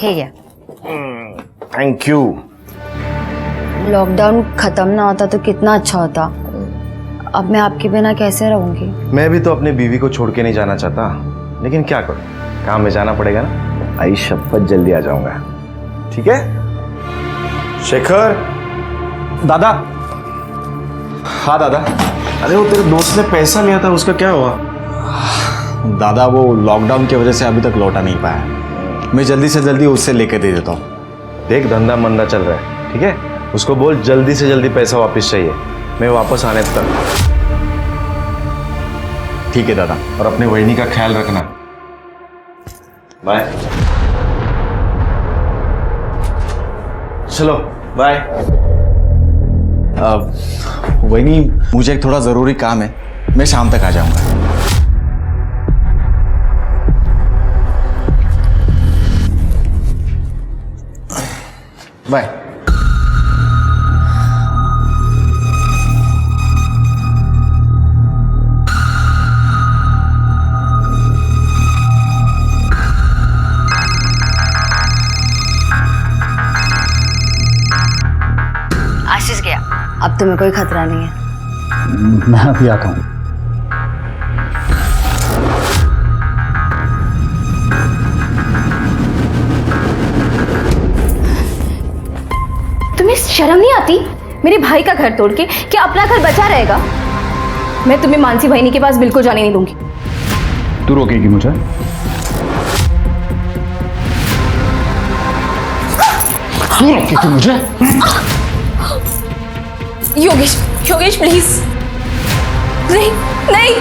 ठीक है। Thank you. Lockdown खत्म ना होता तो कितना अच्छा होता। अब मैं आपके बिना कैसे रहूंगी? मैं भी तो अपनी बीवी को छोड़ के नहीं जाना चाहता, लेकिन क्या करूं, काम में जाना पड़ेगा ना। आई शपथ जल्दी आ जाऊंगा, ठीक है? शेखर। दादा। हाँ दादा। अरे वो तेरे दोस्त ने पैसा लिया था, उसका क्या हुआ? दादा वो लॉकडाउन की वजह से अभी तक लौटा नहीं पाया। मैं जल्दी से जल्दी उससे लेके दे देता हूँ। देख धंधा मंदा चल रहा है, ठीक है? उसको बोल जल्दी से जल्दी पैसा वापस चाहिए, मैं वापस आने तक। ठीक है दादा। और अपने वहिनी का ख्याल रखना। बाय। चलो बाय। वही मुझे एक थोड़ा जरूरी काम है, मैं शाम तक आ जाऊंगा। बाय। आशीष गया, अब तुम्हें कोई खतरा नहीं है। मैं अभी आता हूँ। तुम्हें शर्म नहीं आती? मेरे भाई का घर तोड़ के क्या अपना घर बचा रहेगा? मैं तुम्हें मानसी बहनी के पास बिल्कुल जाने नहीं दूंगी। तू रोकेगी मुझे? तू रोकेगी मुझे? योगेश, योगेश प्लीज। नहीं नहीं।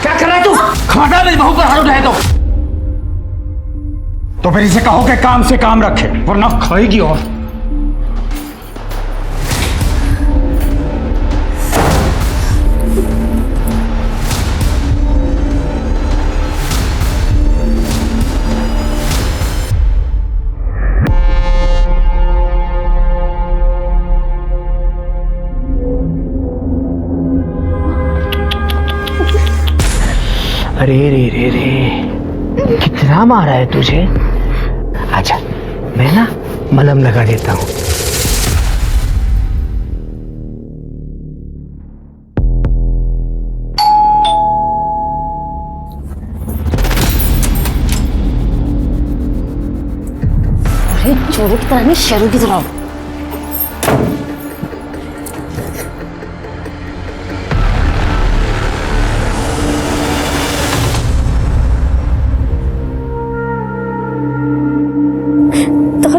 क्या कर रहा है तू? खमाटा मेरी बहू पर हाथ उठाए तो फिर इसे कहो कि काम से काम रखे, वरना खाएगी। और अरे रे रे रे, कितना मारा है तुझे? अच्छा, मैं ना मलहम लगा देता हूँ। अरे चोरों की तरह नहीं, शेरों की तरह।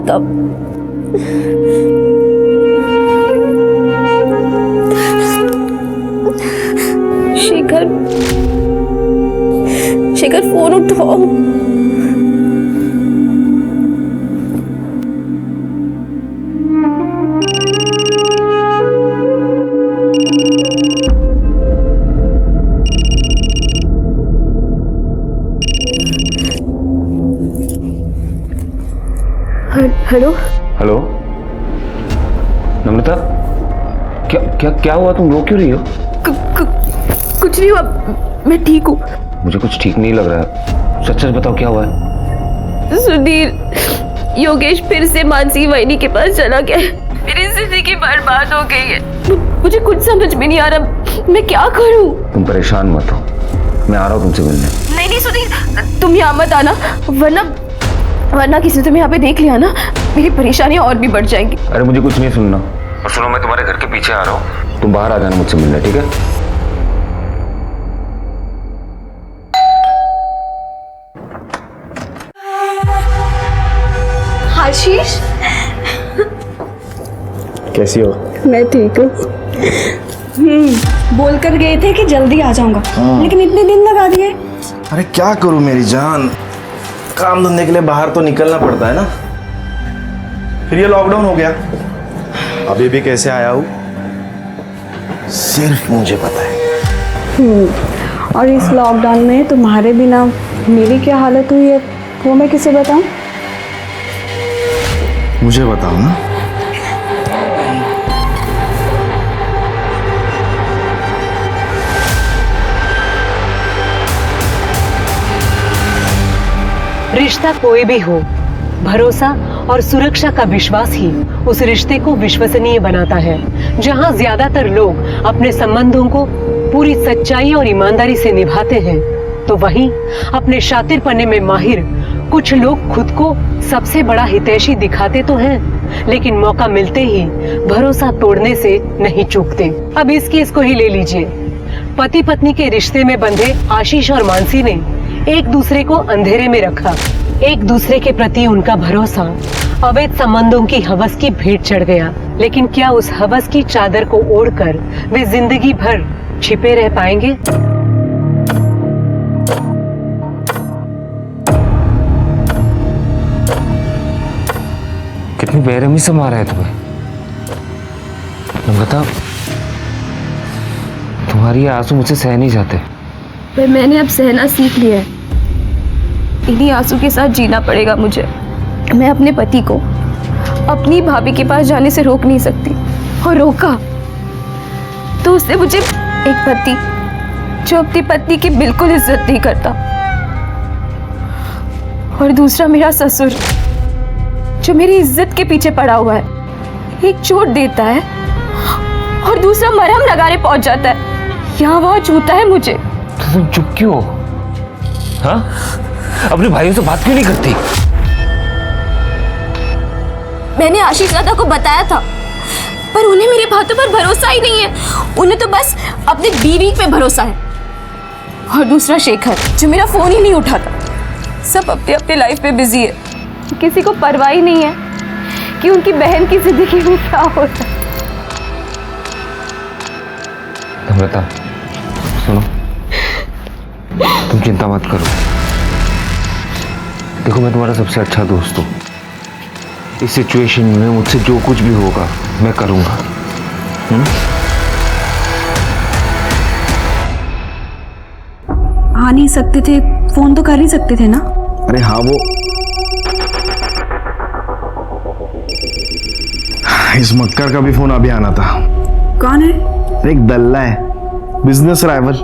तब शेखर, शेखर फोन उठाओ। हेलो हेलो नम्रता, क्या क्या क्या हुआ? तुम रो क्यों रही हो? कुछ नहीं हुआ, मैं ठीक हूँ। मुझे कुछ ठीक नहीं लग रहा है, सच सच बताओ क्या हुआ है? सुधीर, योगेश फिर से मानसी वहिनी के पास चला गया है। मेरी जिंदगी बर्बाद हो गई है। मुझे कुछ समझ में नहीं आ रहा, मैं क्या करूँ? तुम परेशान मत हो, मैं आ रहा हूँ तुमसे मिलने। नहीं नहीं सुधीर, तुम यहाँ मत आना, वरना किसी ने तुम्हें यहाँ पे देख लिया ना, मेरी परेशानियां और भी बढ़ जाएंगी। अरे मुझे कुछ नहीं सुनना। और सुनो, मैं तुम्हारे घर के पीछे आ रहा हूँ, तुम बाहर आ जाना मुझसे मिलने, ठीक है? आशीष, कैसी हो? मैं ठीक हूँ। बोल कर गए थे कि जल्दी आ जाऊंगा, लेकिन इतने दिन लगा दिए। अरे क्या करूं मेरी जान, काम धंधे के लिए बाहर तो निकलना पड़ता है ना। फिर ये लॉकडाउन हो गया, अभी भी कैसे आया हूँ सिर्फ मुझे पता है। और इस लॉकडाउन में तुम्हारे बिना मेरी क्या हालत हुई है वो मैं किसे बताऊं? मुझे बताओ ना। रिश्ता कोई भी हो, भरोसा और सुरक्षा का विश्वास ही उस रिश्ते को विश्वसनीय बनाता है। जहां ज्यादातर लोग अपने संबंधों को पूरी सच्चाई और ईमानदारी से निभाते हैं, तो वहीं अपने शातिरपने में माहिर कुछ लोग खुद को सबसे बड़ा हितैषी दिखाते तो हैं, लेकिन मौका मिलते ही भरोसा तोड़ने से नहीं चूकते। अब इस केस को ही ले लीजिए। पति पत्नी के रिश्ते में बंधे आशीष और मानसी ने एक दूसरे को अंधेरे में रखा। एक दूसरे के प्रति उनका भरोसा अवैध संबंधों की हवस की भेंट चढ़ गया। लेकिन क्या उस हवस की चादर को ओढ़कर वे जिंदगी भर छिपे रह पाएंगे? कितनी बेरहमी से मारा है तुम्हें। बता, तुम्हारी आंसू मुझसे सह नहीं जाते। पर मैंने अब सहना सीख लिया है। इन्हीं आंसू के साथ जीना पड़ेगा मुझे। मैं अपने पति को अपनी भाभी के पास जाने से रोक नहीं सकती, और रोका तो उससे मुझे एक पति जो अपनी पत्नी की बिल्कुल इज्जत नहीं करता, और दूसरा मेरा ससुर जो मेरी इज्जत के पीछे पड़ा हुआ है। एक चोट देता है और दूसरा मरहम लगाने पहुंच जाता है। यहाँ वहाँ छूता है मुझे। तो तुम चुप क्यों हो? हाँ, अपने भाइयों से बात क्यों नहीं करती? मैंने आशीष दादा को बताया था, पर उन्हें मेरी बातों पर भरोसा ही नहीं है। उन्हें तो बस अपनी बीवी पे भरोसा है। और दूसरा शेखर जो मेरा फोन ही नहीं उठाता। सब अपने अपने लाइफ में बिजी है। किसी को परवाह ही नहीं है कि उनकी बहन की जिंदगी में क्या होता है। नम्रता, सुनो, तुम चिंता मत करो। देखो, मैं तुम्हारा सबसे अच्छा दोस्त हूँ। इस सिचुएशन में मुझसे जो कुछ भी होगा मैं करूँगा। आ नहीं सकते थे, फोन तो कर ही सकते थे ना। अरे हाँ, वो इस मक्कर का भी फोन अभी आना था। कौन है? एक दल्ला है, बिजनेस राइवल।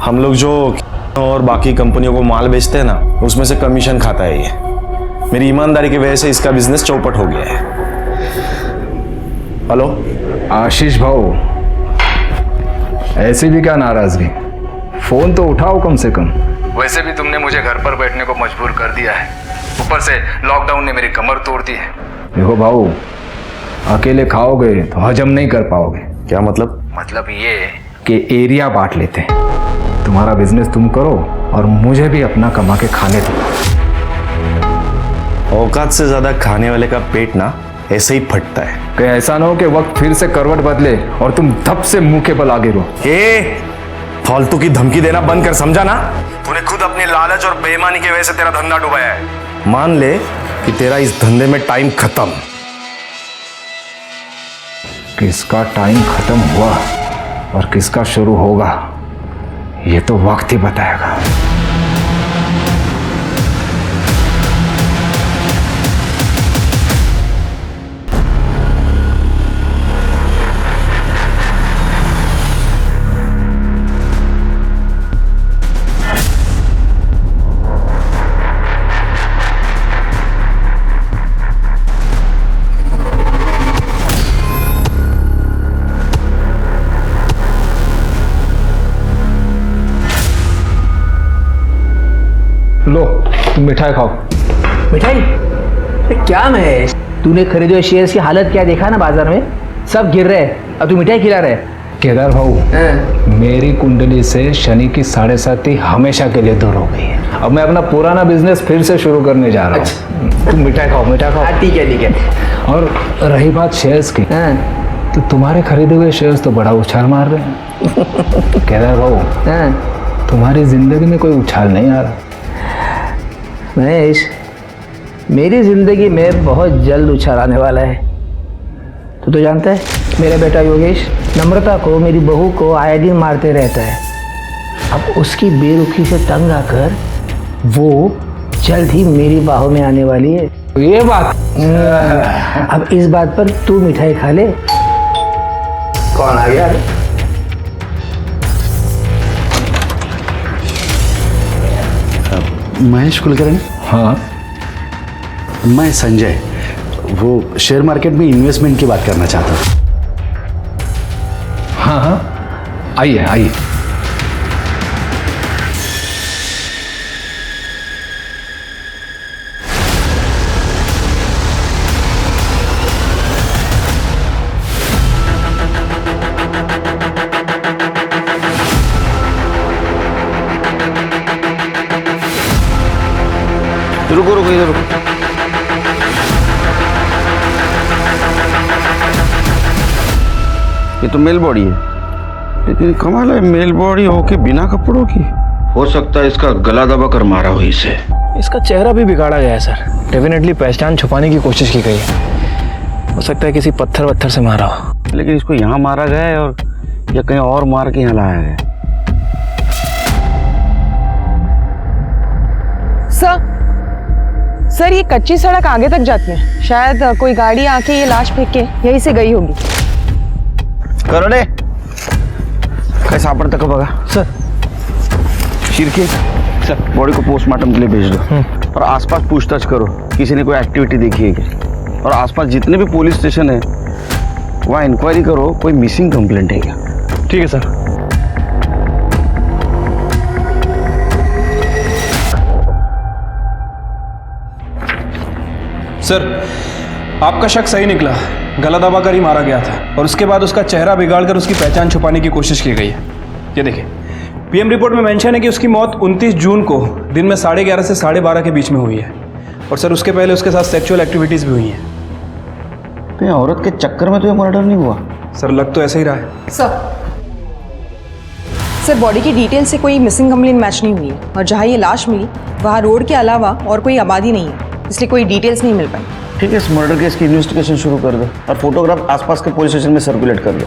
हम लोग जो और बाकी कंपनियों को माल बेचते हैं ना, उसमें से कमीशन खाता है ये। मेरी ईमानदारी की वजह से इसका बिजनेस चौपट हो गया है। हेलो आशीष भाऊ, ऐसी भी क्या नाराजगी? फोन तो उठाओ कम से कम। वैसे भी तुमने मुझे घर पर बैठने को मजबूर कर दिया है, ऊपर से लॉकडाउन ने मेरी कमर तोड़ दी है। देखो भाऊ, अकेले खाओगे तो हजम नहीं कर पाओगे। क्या मतलब? मतलब ये कि एरिया बांट लेते हैं। तुम्हारा बिजनेस तुम करो और मुझे भी अपना कमा के खाने दो। औकात से ज्यादा खाने वाले का पेट ना ऐसे ही फटता है। कहीं ऐसा ना हो कि वक्त फिर से करवट बदले और तुम धप से मुंह के बल आगे रहो। फालतू की धमकी देना बंद कर, समझा ना? तूने खुद अपनी लालच और बेईमानी की वजह से तेरा धंधा डुबाया है। मान ले कि तेरा इस धंधे में टाइम खत्म। किसका टाइम खत्म हुआ और किसका शुरू होगा, ये तो वक्त ही बताएगा। लो, तुम मिठाई खाओ। मिठाई? अरे क्या महेश, तूने खरीदे हुए शेयर्स की हालत क्या देखा ना बाजार में? सब गिर रहे हैं, अब तू मिठाई खिला रहे। केदार भाऊ, मेरी कुंडली से शनि की 7.5 हमेशा के लिए दूर हो गई है। अब मैं अपना पुराना बिजनेस फिर से शुरू करने जा रहा हूँ। तुम मिठाई खाओ, मिठाई खाओ। ठीक है ठीक है। और रही बात शेयर्स की, तो तुम्हारे खरीदे हुए शेयर्स तो बड़ा उछाल मार रहे हैं। केदार भाऊ, तुम्हारी जिंदगी में कोई उछाल नहीं आ रहा। महेश, मेरी जिंदगी में बहुत जल्द उछाल आने वाला है। तू तो जानता है, मेरा बेटा योगेश नम्रता को, मेरी बहू को आए दिन मारते रहता है। अब उसकी बेरुखी से तंग आकर वो जल्द ही मेरी बाहों में आने वाली है। ये बात, अब इस बात पर तू मिठाई खा ले। कौन आ गया? महेश कुलकर्णी। हाँ मैं संजय, वो शेयर मार्केट में इन्वेस्टमेंट की बात करना चाहता हूँ। हाँ हाँ, आइए आइए। रुको रुको इधर रुको। ये तो मेल बॉडी है, लेकिन कमाल है, मेल बॉडी होके बिना कपड़ों की। हो सकता है इसका गला दबा कर मारा हो इसे। इसका चेहरा भी बिगाड़ा गया है सर। डेफिनेटली पहचान छुपाने की कोशिश की गई है। हो सकता है किसी पत्थर वत्थर से मारा हो। लेकिन इसको यहाँ मारा गया है और या कहीं और मार के यहाँ लाया है। सर ये कच्ची सड़क आगे तक जाती है, शायद कोई गाड़ी आके ये लाश फेंक के यहीं से गई होगी। करोड़े कैसा पर तक बगा सर। शिरके सर, बॉडी को पोस्टमार्टम के लिए भेज दो और आसपास पूछताछ करो, किसी ने कोई एक्टिविटी देखी है क्या। और आसपास जितने भी पुलिस स्टेशन है वहाँ इंक्वायरी करो, कोई मिसिंग कंप्लेंट है क्या। ठीक है सर। सर, आपका शक सही निकला। गला दबाकर ही मारा गया था और उसके बाद उसका चेहरा बिगाड़कर उसकी पहचान छुपाने की कोशिश की गई है। ये देखिए, पीएम रिपोर्ट में मेंशन है कि उसकी मौत 29 जून को दिन में 11:30 से 12:30 के बीच में हुई है। और सर, उसके पहले उसके साथ सेक्सुअल एक्टिविटीज़ भी हुई हैं। तो ये औरत के चक्कर में तो ये मर्डर नहीं हुआ। सर, लग तो ऐसा ही रहा है। सर बॉडी की डिटेल से कोई मिसिंग कंप्लेंट मैच नहीं हुई है और जहाँ ये लाश मिली वहाँ रोड के अलावा और कोई आबादी नहीं है, इसलिए कोई डिटेल्स नहीं मिल पाई। ठीक है, इस मर्डर केस की इन्वेस्टिगेशन शुरू कर दो और फोटोग्राफ आसपास के पुलिस स्टेशन में सर्कुलेट कर दो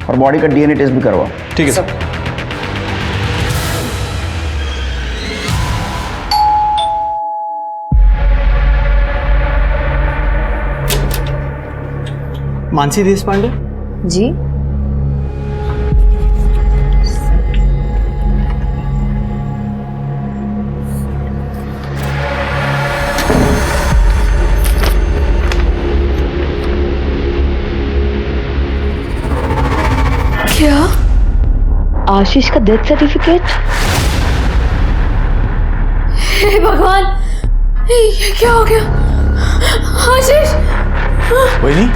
और बॉडी का डीएनए टेस्ट भी करवाओ। ठीक है सर। मानसी देशपांडे जी। क्या? आशीष का डेथ सर्टिफिकेट? हे भगवान, ये क्या हो गया? आशीष, वही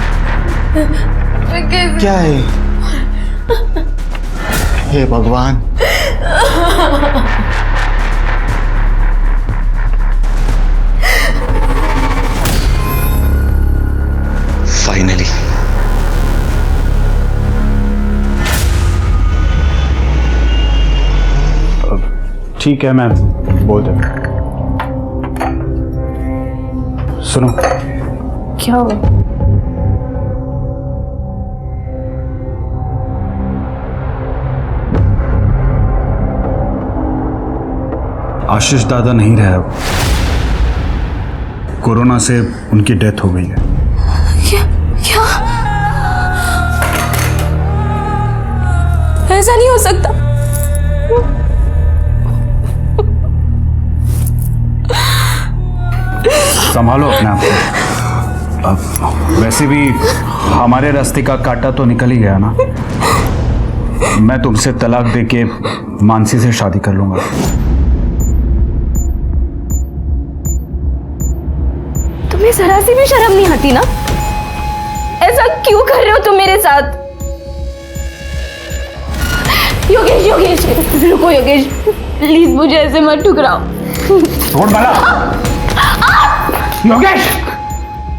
क्या है? हे भगवान। फाइनली ठीक है, मैं बोल दे। सुनो, क्या हुआ? आशीष दादा नहीं रहे अब। कोरोना से उनकी डेथ हो गई है। क्या? क्या? ऐसा नहीं हो सकता। संभालो अपने आप को। अब वैसे भी हमारे रास्ते का कांटा तो निकल ही गया ना। मैं तुमसे तलाक देके मानसी से शादी कर लूंगा। तुम्हें जरा सी भी शर्म नहीं आती ना? ऐसा क्यों कर रहे हो तुम मेरे साथ? योगेश, योगेश, रुको योगेश, प्लीज मुझे ऐसे मत ठुकराओ। छोड़ बाला। योगेश,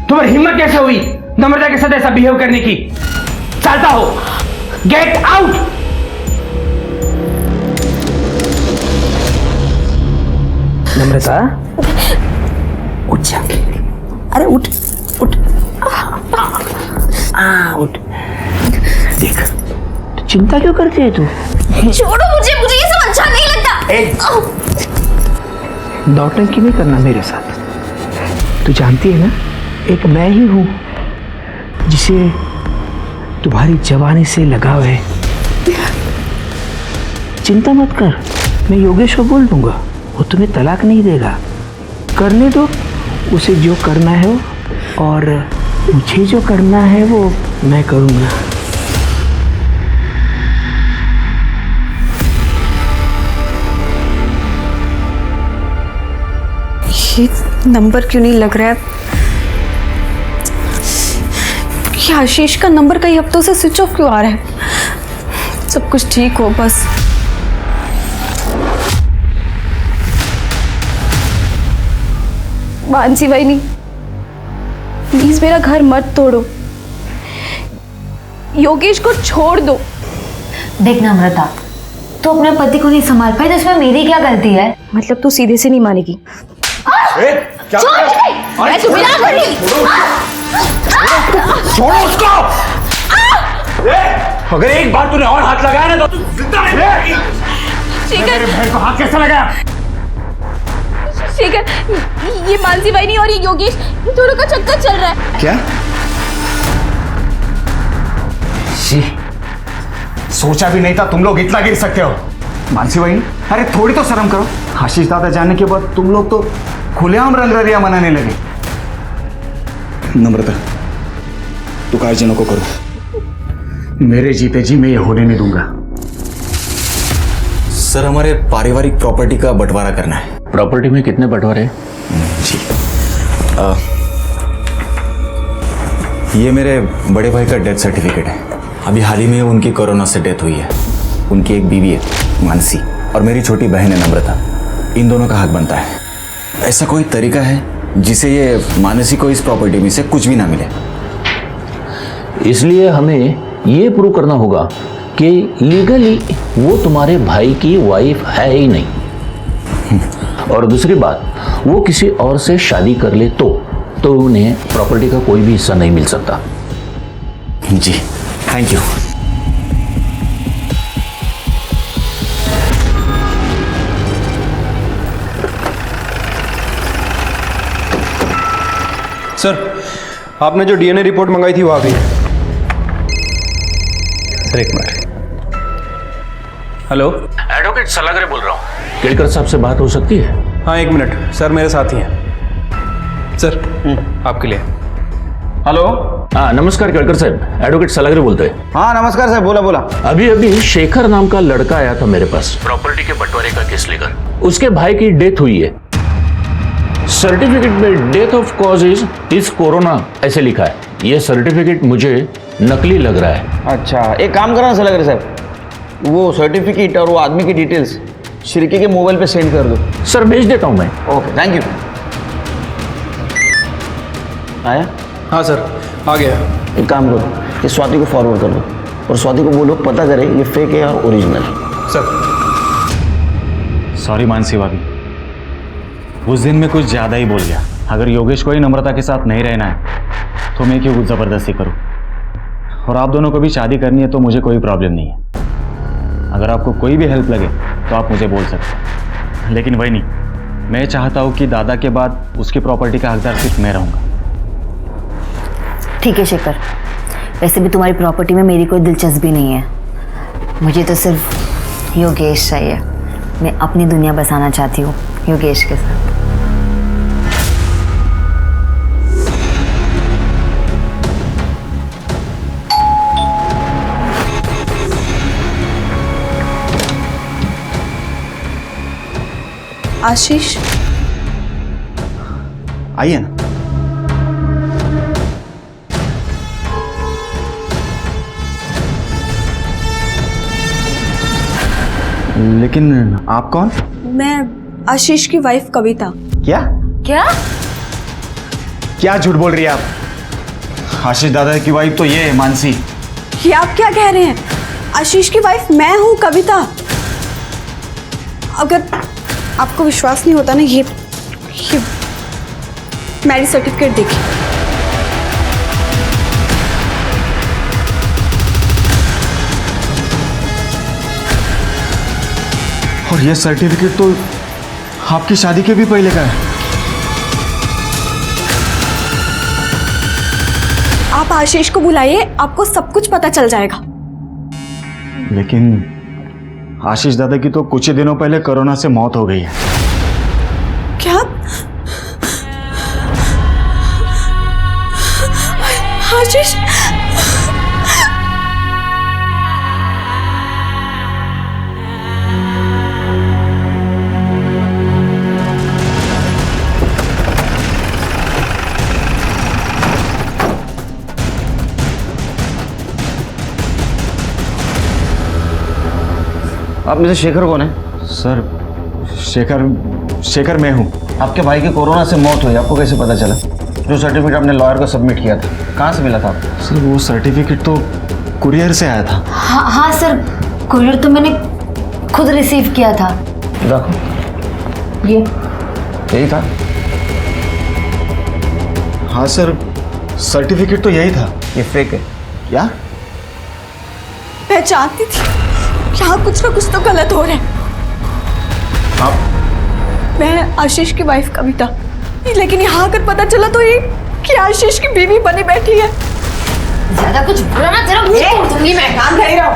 तुम्हें हिम्मत कैसे हुई नम्रता के साथ ऐसा बिहेव करने की? चलता हो, गेट आउट। नम्रता, उठ जा। अरे उठ उठ। उठ। देख, तो चिंता क्यों करती है तू? छोड़ो मुझे, मुझे ये सब अच्छा नहीं लगता। नौटंकी नहीं करना मेरे साथ। तू जानती है ना, एक मैं ही हूं जिसे तुम्हारी जवानी से लगाव है। चिंता मत कर, मैं योगेश को बोल दूंगा, वो तुम्हें तलाक नहीं देगा। करने दो उसे जो करना है वो, और मुझे जो करना है वो मैं करूँगा। ये नंबर क्यों नहीं लग रहा है? ये आशीष का नंबर कई हफ्तों से स्विच ऑफ क्यों आ रहा है? सब कुछ ठीक हो बस। मानसी बहनी, प्लीज मेरा घर मत तोड़ो, योगेश को छोड़ दो। देख नम्रता, तू अपने पति को नहीं संभाल पाई तो इसमें मेरी क्या गलती है? मतलब तू सीधे से नहीं मानेगी? मैं तुम्हें ना करूंगी। छोड़ो उसको। अगर एक बार तूने और हाथ लगाया ना तो तू जिंदा नहीं रहेगी। मेरे भाई को हाथ कैसे लगाया? शेखर, ये मानसी बहनी और ये योगेश, ये दोनों का चक्कर चल रहा है। क्या? सोचा भी नहीं था तुम लोग इतना गिर सकते हो। मानसी बहनी, अरे थोड़ी तो शर्म करो। आशीष दादा जाने के बाद तुम लोग तो खुलेआम रंगरलिया मनाने लगे। नम्रता, तू गार्जियनों को करो। मेरे जीते जी मैं ये होने नहीं दूंगा। सर, हमारे पारिवारिक प्रॉपर्टी का बंटवारा करना है। प्रॉपर्टी में कितने बंटवारे? जी, ये मेरे बड़े भाई का डेथ सर्टिफिकेट है। अभी हाल ही में उनकी कोरोना से डेथ हुई है। उनकी एक बीवी है मानसी, और मेरी छोटी बहन है नम्रता। इन दोनों का हक बनता है। ऐसा कोई तरीका है जिसे ये मानसी को इस प्रॉपर्टी में से कुछ भी ना मिले? इसलिए हमें ये प्रूव करना होगा कि लीगली वो तुम्हारे भाई की वाइफ है ही नहीं। और दूसरी बात, वो किसी और से शादी कर ले तो उन्हें प्रॉपर्टी का कोई भी हिस्सा नहीं मिल सकता। जी, थैंक यू। सर, आपने जो डीएनए रिपोर्ट मंगाई थी वो आ गई है। सर एक मिनट। हेलो, एडवोकेट सलागरे बोल रहा हूँ। केलकर साहब से बात हो सकती है? हाँ एक मिनट सर, मेरे साथ ही हैं। सर आपके लिए। हेलो। हाँ नमस्कार केलकर साहब, एडवोकेट सलागरे बोलते हैं। हाँ नमस्कार साहब, बोला बोला। अभी शेखर नाम का लड़का आया था मेरे पास प्रॉपर्टी के बंटवारे का केस लेकर। उसके भाई की डेथ हुई है। सर्टिफिकेट में death of cause is corona ऐसे लिखा है। ये सर्टिफिकेट मुझे नकली लग रहा है। अच्छा, एक काम करना सलागरे साहब, वो सर्टिफिकेट और वो आदमी की डिटेल्स शिरके के मोबाइल पे सेंड कर दो। सर भेज देता हूँ मैं। Okay, thank you. आया? हाँ सर, आ गया। एक काम करो, ये स्वाति को फॉरवर्ड कर दो और स्वाति को बोलो पता करे ये फेक है और ओरिजिनल। सर सॉरी मानसी भाभी, उस दिन मैं कुछ ज़्यादा ही बोल गया। अगर योगेश को ही नम्रता के साथ नहीं रहना है तो मैं क्यों कुछ ज़बरदस्ती करूं? और आप दोनों को भी शादी करनी है तो मुझे कोई प्रॉब्लम नहीं है। अगर आपको कोई भी हेल्प लगे तो आप मुझे बोल सकते हैं, लेकिन वही नहीं, मैं चाहता हूं कि दादा के बाद उसकी प्रॉपर्टी का हकदार सिर्फ मैं रहूंगा। ठीक है शेखर, वैसे भी तुम्हारी प्रॉपर्टी में मेरी कोई दिलचस्पी नहीं है। मुझे तो सिर्फ योगेश चाहिए। मैं अपनी दुनिया बसाना चाहती हूँ योगेश के साथ। आशीष, आइए ना। लेकिन आप कौन? मैं आशीष की वाइफ कविता। क्या क्या क्या झूठ बोल रही है आप? आशीष दादा की वाइफ तो ये है मानसी। ये आप क्या कह रहे हैं? आशीष की वाइफ मैं हूँ कविता। अगर आपको विश्वास नहीं होता ना, ये मैरिज सर्टिफिकेट देखिए। और ये सर्टिफिकेट तो आपकी शादी के भी पहले का है। आप आशीष को बुलाइए, आपको सब कुछ पता चल जाएगा। लेकिन आशीष दादा की तो कुछ ही दिनों पहले कोरोना से मौत हो गई है। क्या? आशीष, आप में से शेखर कौन है? सर शेखर मैं हूँ। आपके भाई की कोरोना से मौत हुई, आपको कैसे पता चला? जो सर्टिफिकेट आपने लॉयर को सबमिट किया था, कहाँ से मिला था आपको? सर वो सर्टिफिकेट तो कुरियर से आया था। हाँ सर, कुरियर तो मैंने खुद रिसीव किया था। देखो ये यही था। हाँ सर, सर्टिफिकेट तो यही था। ये फेक है क्या? मैं जानती थी यहाँ कुछ ना कुछ तो गलत हो रहा है। आप? मैं आशीष की वाइफ कविता, लेकिन यहाँ आकर पता चला तो ये कि आशीष की बीवी बनी बैठी है। ज्यादा कुछ बुरा ना, तेरा मुंह तोड़ दूंगी मैं। काम कर रहा हूँ।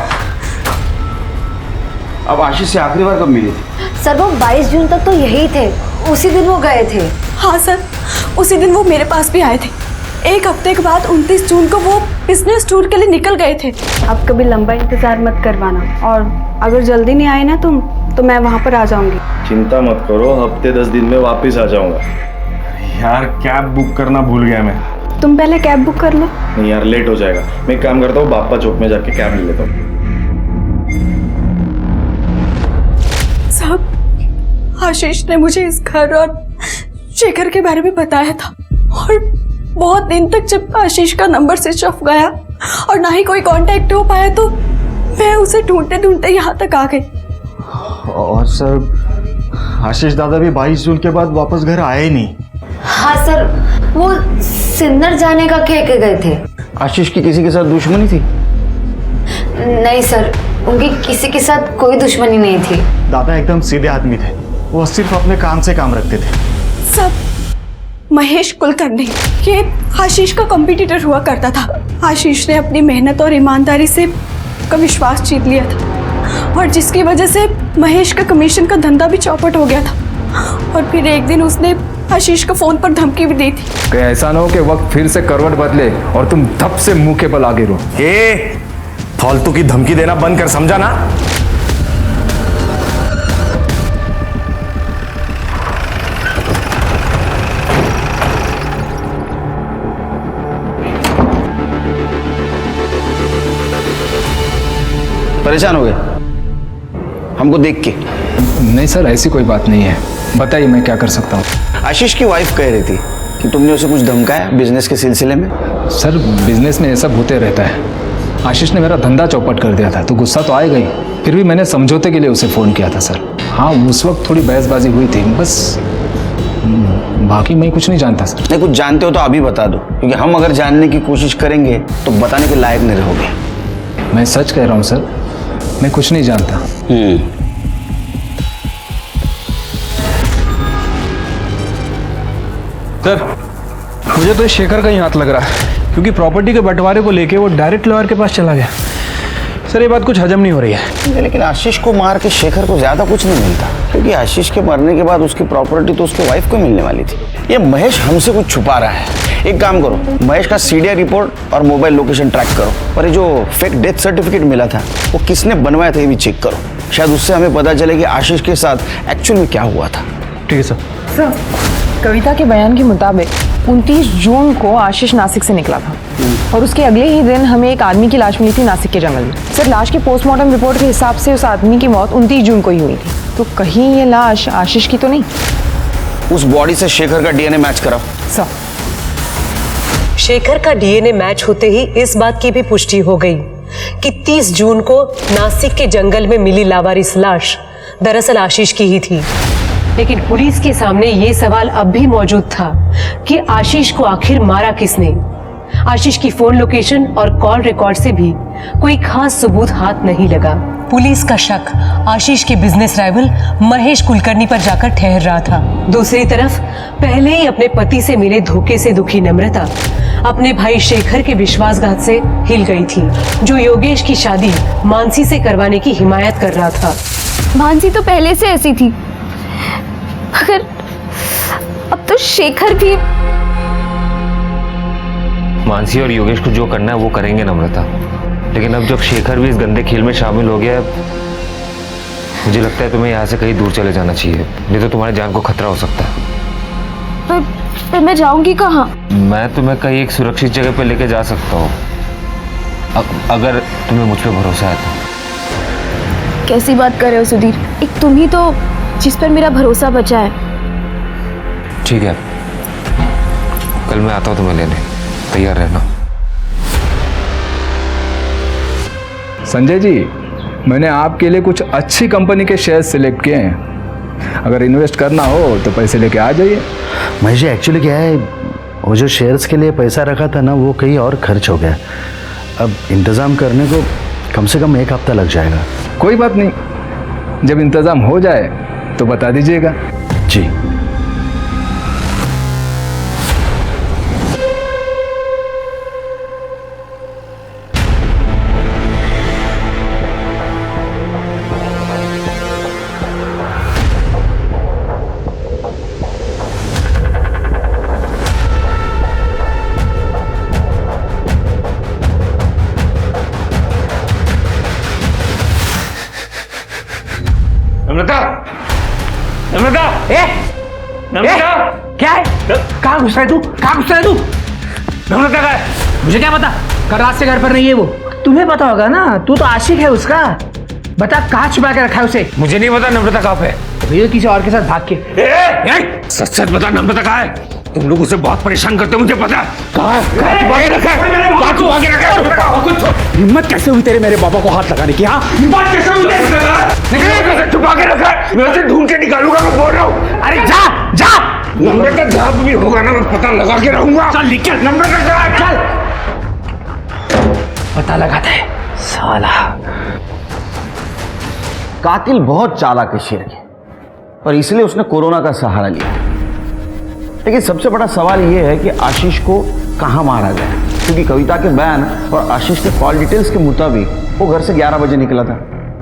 अब आशीष से आखिरी बार कब मिली थी? सर वो 22 जून तक तो यही थे, उसी दिन वो गए थे। हाँ सर, उसी दिन वो मेरे पास भी आए थे। एक हफ्ते के बाद 29 जून को वो बिजनेस टूर के लिए निकल गए थे। अब कभी लंबा इंतजार मत करवाना, और अगर जल्दी नहीं आए ना तुम तो मैं वहाँ पर आ जाऊंगी। चिंता मत करो, हफ्ते 10 दिन में वापस आ जाऊंगा। यार कैब बुक करना भूल गया मैं। तुम पहले कैब बुक कर लो। नहीं यार, लेट हो जाएगा। मैं एक काम करता हूँ, बाप्पा चौक में जाके कैब ले लेता हूँ। साहब, आशीष ने मुझे इस घर और शेखर के बारे में बताया था, और बहुत दिन तक जब आशीष का नंबर स्विच ऑफ गया और ना ही कोई कांटेक्ट हो पाया, तो मैं उसे ढूंढते ढूंढते यहाँ तक आ गई। और सर आशीष दादा भी 22 जून के बाद वापस घर आए ही नहीं। हाँ सर, वो सिन्नर जाने का कह के गए थे। आशीष की किसी के साथ दुश्मनी थी? नहीं सर, उनकी किसी के साथ कोई दुश्मनी नहीं थी। दादा एकदम सीधे आदमी थे, वो सिर्फ अपने काम से काम रखते थे। सब महेश कुलकर्णी, ये आशीष का कॉम्पिटिटर हुआ करता था। आशीष ने अपनी मेहनत और ईमानदारी से का विश्वास जीत लिया था, और जिसकी वजह से महेश का कमीशन का धंधा भी चौपट हो गया था। और फिर एक दिन उसने आशीष को फोन पर धमकी भी दी थी कि ऐसा ना हो कि वक्त फिर से करवट बदले और तुम धप से मुंह के बल आगे रहो। ए, फालतू की धमकी देना बंद कर, समझा ना? परेशान हो गए हमको देख के? नहीं सर, ऐसी कोई बात नहीं है। बताइए मैं क्या कर सकता हूँ। आशीष की वाइफ कह रही थी कि तुमने उसे कुछ धमकाया बिजनेस के सिलसिले में। सर बिजनेस में ये सब होते रहता है। आशीष ने मेरा धंधा चौपट कर दिया था, तो गुस्सा तो आएगा ही। फिर भी मैंने समझौते के लिए उसे फ़ोन किया था सर। हाँ, उस वक्त थोड़ी बहसबाजी हुई थी बस, बाकी मैं कुछ नहीं जानता सर। नहीं, कुछ जानते हो तो अभी बता दो, क्योंकि हम अगर जानने की कोशिश करेंगे तो बताने के लायक नहीं रहोगे। मैं सच कह रहा हूँ सर, मैं कुछ नहीं जानता। सर मुझे तो इस शेखर का ही हाथ लग रहा है, क्योंकि प्रॉपर्टी के बंटवारे को लेके वो डायरेक्ट लॉयर के पास चला गया। सर ये बात कुछ हजम नहीं हो रही है। लेकिन आशीष को मार के शेखर को ज्यादा कुछ नहीं मिलता, क्योंकि आशीष के मरने के बाद उसकी प्रॉपर्टी तो उसकी वाइफ को मिलने वाली थी। ये महेश हमसे कुछ छुपा रहा है। एक काम करो, महेश का सीडीआर रिपोर्ट और मोबाइल लोकेशन ट्रैक करो, और ये जो फेक डेथ सर्टिफिकेट मिला था वो किसने बनवाया था ये भी चेक करो। शायद उससे हमें पता चले कि आशीष के साथ एक्चुअल में क्या हुआ था। ठीक है सर। सर, कविता के बयान के मुताबिक 29 जून को आशीष नासिक से निकला था, और उसके अगले ही दिन हमें एक आदमी की लाश मिली थी नासिक के जंगल में। सर लाश की पोस्टमार्टम रिपोर्ट के हिसाब से उस आदमी की मौत 29 जून को ही हुई थी, तो कहीं ये लाश आशीष की तो नहीं? उस बॉडी से शेखर का डीएनए मैच कराओ। सर शेखर का डीएनए मैच होते ही इस बात की भी पुष्टि हो गई कि 30 जून को नासिक के जंगल में मिली लावारिस लाश दरअसल आशीष की ही थी। लेकिन पुलिस के सामने ये सवाल अब भी मौजूद था कि आशीष को आखिर मारा किसने। आशीष की फोन लोकेशन और कॉल रिकॉर्ड से भी कोई खास सबूत हाथ नहीं लगा। पुलिस का शक आशीष के बिजनेस राइवल महेश कुलकर्णी पर जाकर ठहर रहा था। दूसरी तरफ पहले ही अपने पति से मिले धोखे से दुखी नम्रता अपने भाई शेखर के विश्वासघात से हिल गई थी, जो योगेश की शादी मानसी से करवाने की हिमायत कर रहा था। मानसी तो पहले से ऐसी थी, मगर अब तो शेखर भी मानसी और योगेश को जो करना है वो करेंगे नम्रता, लेकिन अब जब शेखर भी इस गंदे खेल में शामिल हो गया है, मुझे लगता है तुम्हें यहाँ से कहीं दूर चले जाना चाहिए, नहीं तो तुम्हारी जान को खतरा हो सकता है। पर मैं जाऊंगी कहाँ? मैं तुम्हें कहीं एक सुरक्षित जगह पे लेके जा सकता हूँ, अगर तुम्हें मुझ पे भरोसा है तो। कैसी बात कर रहे हो सुधीर? एक तुम ही तो जिस पर मेरा भरोसा बचा है। ठीक है, कल मैं आता हूँ तुम्हें लेने, तैयार रहना। संजय जी, मैंने आपके लिए कुछ अच्छी कंपनी के शेयर सिलेक्ट किए हैं, अगर इन्वेस्ट करना हो तो पैसे लेके आ जाइए। महेश जी, एक्चुअली क्या है, वो जो शेयर्स के लिए पैसा रखा था ना, वो कहीं और खर्च हो गया। अब इंतज़ाम करने को कम से कम 1 हफ्ता लग जाएगा। कोई बात नहीं, जब इंतज़ाम हो जाए तो बता दीजिएगा। जी। नम्रता, नम्रता, नम्रता, क्या है? कहाँ घुस रहा है तू? कहाँ घुस रहा है तू? नम्रता का है? मुझे क्या पता, कल रात से घर पर नहीं है वो। तुम्हें पता होगा ना, तू तो आशिक है उसका। बता कहाँ छुपा के रखा है उसे? मुझे नहीं पता नम्रता कहाँ पे है। भैया किसी और के साथ भाग के। सच सच बता नम्रता कहाँ है? तुम लोग उसे बहुत परेशान करते हो, मुझे पता है। कहाँ छुपा के रखा है? कहाँ छुपा के रखा है? हिम्मत कैसे हुई तेरे मेरे बाबा को हाथ लगाने की? हाँ, हिम्मत कैसे हुई? छुपा के रखा है, मैं उसे ढूंढ के निकालूंगा, मैं बोल रहा हूँ। अरे जा जा, नम्रता जहाँ भी होगा ना, मैं पता लगा के रहूंगा। चल निकल, नम्रता कहाँ? चल। पता लगाता है साला। कातिल बहुत चालाक है शेर के, और इसलिए उसने कोरोना का सहारा लिया। लेकिन सबसे बड़ा सवाल यह है कि आशीष को कहाँ मारा गया, क्योंकि कविता के बयान और आशीष के कॉल डिटेल्स के मुताबिक वो घर से 11 बजे निकला था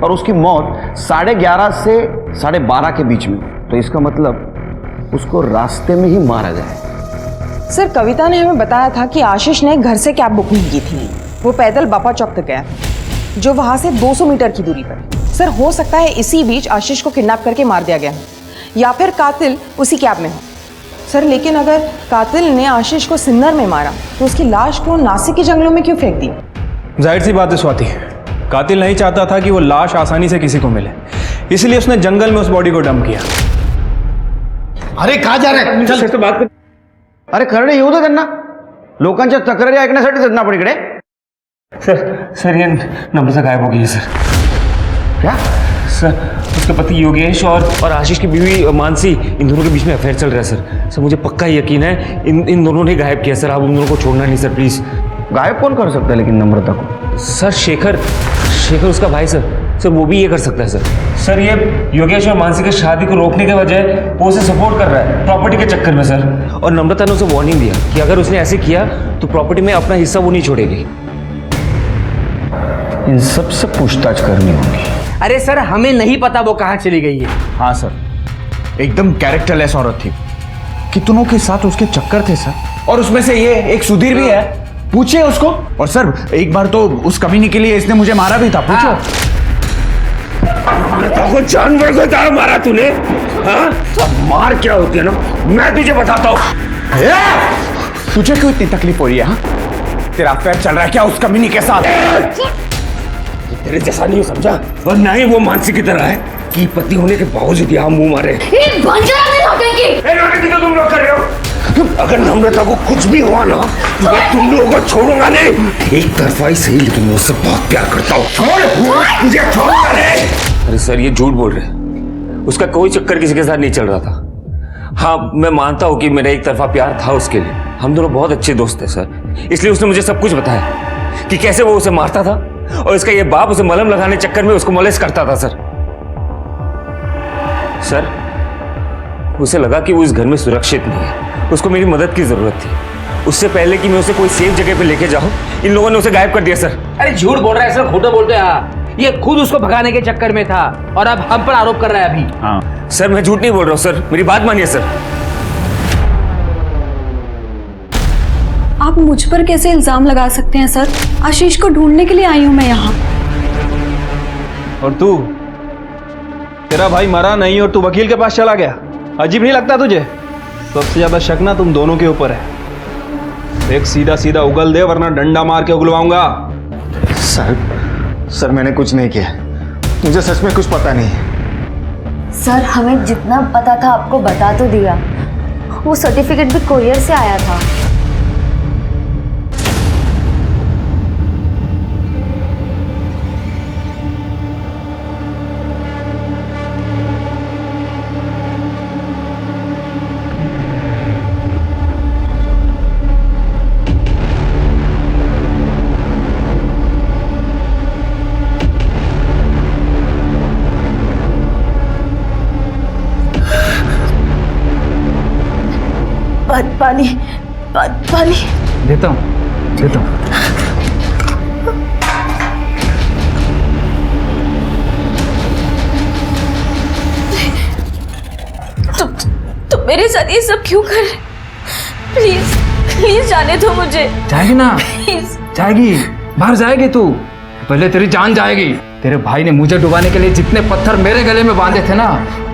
और उसकी मौत 11:30 से 12:30 के बीच में। तो इसका मतलब उसको रास्ते में ही मारा गया है। सर, कविता ने हमें बताया था कि आशीष ने घर से कैब बुक नहीं की थी, वो पैदल बापा चौक तक गया, जो वहां से 200 मीटर की दूरी पर। सर, हो सकता है इसी बीच आशीष को किडनैप करके मार दिया गया हो, या फिर कातिल उसी कैब में हो। सर, लेकिन अगर कातिल ने आशीष को सिन्नर में मारा तो उसकी लाश को नासिक के जंगलों में क्यों फेंक दी? जाहिर सी बात है स्वाति, कातिल नहीं चाहता था कि वो लाश आसानी से किसी को मिले, इसलिए उसने जंगल में उस बॉडी को डंप किया। अरे कहाँ जा रहे हैं? चल तो बात कर। अरे करणे येऊ दे त्यांना, लोकांच्या तक्रारी ऐकण्यासाठी जात ना आपण इकडे। सर ये नम्रता गायब हो गई है सर। क्या सर? उसका पति योगेश और आशीष की बीवी मानसी, इन दोनों के बीच में अफेयर चल रहा है सर। सर मुझे पक्का यकीन है इन दोनों ने गायब किया सर। आप उन दोनों को छोड़ना नहीं सर, प्लीज। गायब कौन कर सकता है लेकिन नम्रता को? सर शेखर उसका भाई सर वो भी ये कर सकता है सर। सर ये योगेश और मानसी की शादी को रोकने के बजाय वो उसे सपोर्ट कर रहा है प्रॉपर्टी के चक्कर में सर। और नम्रता ने उसे वार्निंग दिया कि अगर उसने ऐसे किया तो प्रॉपर्टी में अपना हिस्सा वो नहीं छोड़ेगी। इन सब से पूछताछ करनी होगी। अरे सर, हमें नहीं पता वो कहाँ चली गई है। हाँ सर, एकदम कैरेक्टरलेस औरत थी, कितनों के साथ उसके चक्कर थे सर, और उसमें से ये एक सुधीर भी है, पूछिए उसको। और सर एक बार तो उस कमीनी के लिए इसने मुझे मारा भी था, पूछो। को जानवर को तरह मारा तूने? हाँ? अब मार क्या होती है ना, मैं तुझे बताता हूँ। तुझे क्यों इतनी तकलीफ हो रही है? हाँ, तेरा अफेयर चल रहा है क्या उस कमीनी के साथ? तेरे जैसा नहीं समझा, और ना ही वो मानसी की तरह है कि पति होने के बावजूद यहाँ मुंह मारे। तुम लोग कर रहे हो। अगर नम्रता को कुछ भी हुआ ना तो मैं तुम लोगों को छोड़ूंगा नहीं। एक तरफा ही सही, लेकिन मैं उससे बहुत प्यार करता हूँ। छोड़, मुझे छोड़ूंगा नहीं। अरे सर ये झूठ बोल रहे हैं, उसका कोई चक्कर किसी के साथ नहीं चल रहा था। हाँ मैं मानता हूँ कि मेरा एक तरफा प्यार था उसके लिए, हम दोनों बहुत अच्छे दोस्त थे सर, इसलिए उसने मुझे सब कुछ बताया कि कैसे वो उसे मारता था और इसका ये बाप उसे मलहम लगाने चक्कर में उसको मोलेस्ट करता था सर। उसे लगा कि वो इस घर में सुरक्षित नहीं है, उसको मेरी मदद की जरूरत थी। उससे पहले कि मैं उसे कोई सेफ जगह पे लेके जाऊं, इन लोगों ने उसे गायब कर दिया सर। अरे झूठ बोल रहा है सर, खोटा बोलते हैं। ये खुद उसको भगाने के चक्कर में था और अब हम पर आरोप कर रहा है अभी। हाँ सर मैं झूठ नहीं बोल रहा हूँ सर, मेरी बात मानिए सर। आप मुझ पर कैसे इल्जाम लगा सकते हैं सर? आशीष को ढूंढने के लिए आई हूं मैं यहाँ। और तू, तेरा भाई मरा नहीं और तू वकील के पास चला गया, अजीब नहीं लगता तुझे? सबसे ज्यादा शक ना तुम दोनों के ऊपर है। एक सीधा सीधा उगल दे वरना डंडा मार के उगलवाऊंगा। सर मैंने कुछ नहीं किया, मुझे सच में कुछ पता नहीं। सर हमें जितना पता था आपको बता तो दिया। वो सर्टिफिकेट भी कोरियर से आया था। पानी देता हूँ। तुम मेरे साथ ये सब क्यों कर रहे? प्लीज जाने दो मुझे। जाएगी ना? प्लीज जाएगी, बाहर जाएगी तू। पहले तेरी जान जाएगी। तेरे भाई ने मुझे डुबाने के लिए जितने पत्थर मेरे गले में बांधे थे ना,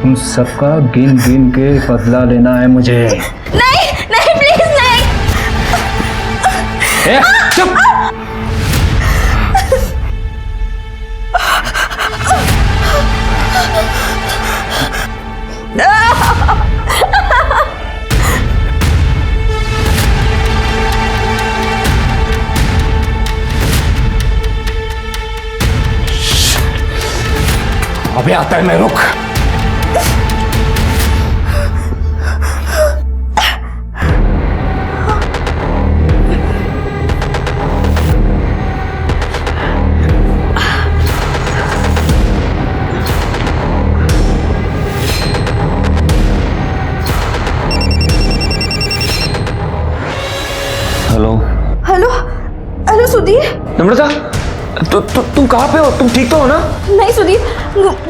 उन सबका गिन गिन के बदला लेना है मुझे। नहीं प्लीज नहीं। चुप। अबे आता है, मैं रुक। हेलो सुधीर। नम्रता, तुम कहाँ पे हो? तुम ठीक तो हो ना? नहीं सुधीर,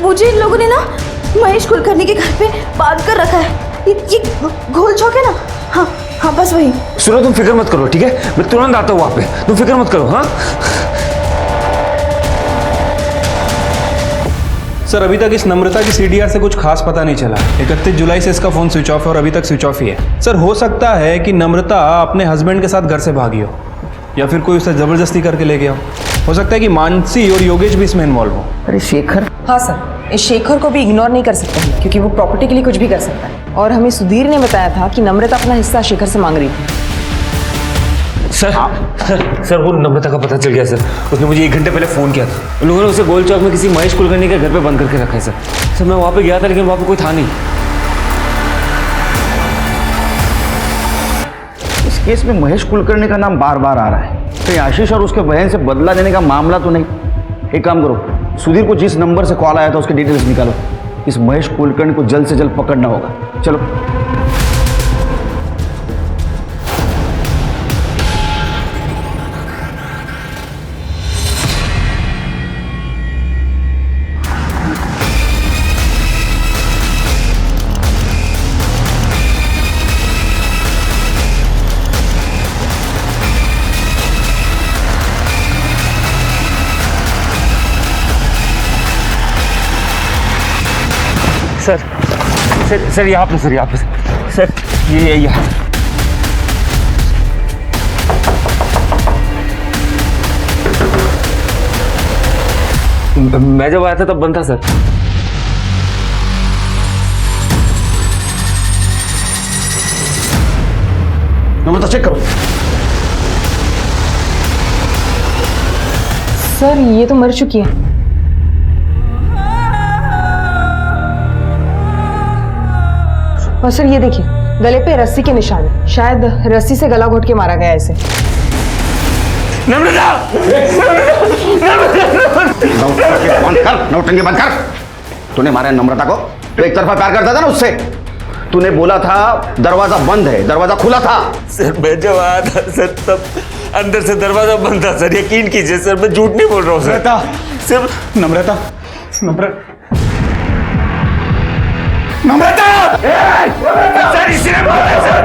मुझे इन लोगों ने ना महेश कुलकर्णी के घर पे बांध कर रखा है। ये घोल चौक है ना? हाँ बस वही। सुनो, तुम फिक्र मत करो, ठीक है? मैं तुरंत आता हूँ वहाँ पे, तुम फिक्र मत करो। हाँ सर, अभी तक इस नम्रता की सीडीआर से कुछ खास पता नहीं चला। 31 जुलाई से इसका फोन स्विच ऑफ है और अभी तक स्विच ऑफ ही है। सर, हो सकता है कि नम्रता अपने हस्बैंड के साथ घर से भागी हो या फिर कोई उसे जबरदस्ती करके ले गया हो सकता है कि मानसी और योगेश भी इसमें इन्वॉल्व हो। अरे शेखर? हाँ सर, इस शेखर को भी इग्नोर नहीं कर सकते हैं क्योंकि वो प्रॉपर्टी के लिए कुछ भी कर सकता है। और हमें सुधीर ने बताया था कि नम्रता अपना हिस्सा शेखर से मांग रही थी। सर वो नम्रता का पता चल गया सर। उसने मुझे 1 घंटे पहले फ़ोन किया था। उन लोगों ने उसे गोल चौक में किसी महेश कुलकर्णी के घर पे बंद करके रखा है सर। मैं वहाँ पे गया था लेकिन वहाँ पे कोई था नहीं। इस केस में महेश कुलकर्णी का नाम बार बार आ रहा है। कहीं आशीष और उसके बहन से बदला लेने का मामला तो नहीं? एक काम करो, सुधीर को जिस नंबर से कॉल आया था उसके डिटेल्स निकालो। इस महेश कुलकर्णी को जल्द से जल्द पकड़ना होगा। चलो। सर यहाँ पे सर ये यहाँ। मैं जब आया था तब बंद था सर। नम्रता चेक करो। सर ये तो मर चुकी है। और सर ये देखिए, गले पे रस्सी के निशान है। शायद रस्सी से गला घोट के मारा गया इसे। नौटंकी बंद कर। तूने मारा नम्रता को? तो एक तरफा प्यार करता था ना उससे। तूने बोला था दरवाजा बंद है, दरवाजा खुला था। सर मैं जब आया था सर तब अंदर से दरवाजा बंद था सर। यकीन कीजिए सर, मैं झूठ नहीं बोल रहा हूँ सर। नम्रता सर इसी ने मारा सर।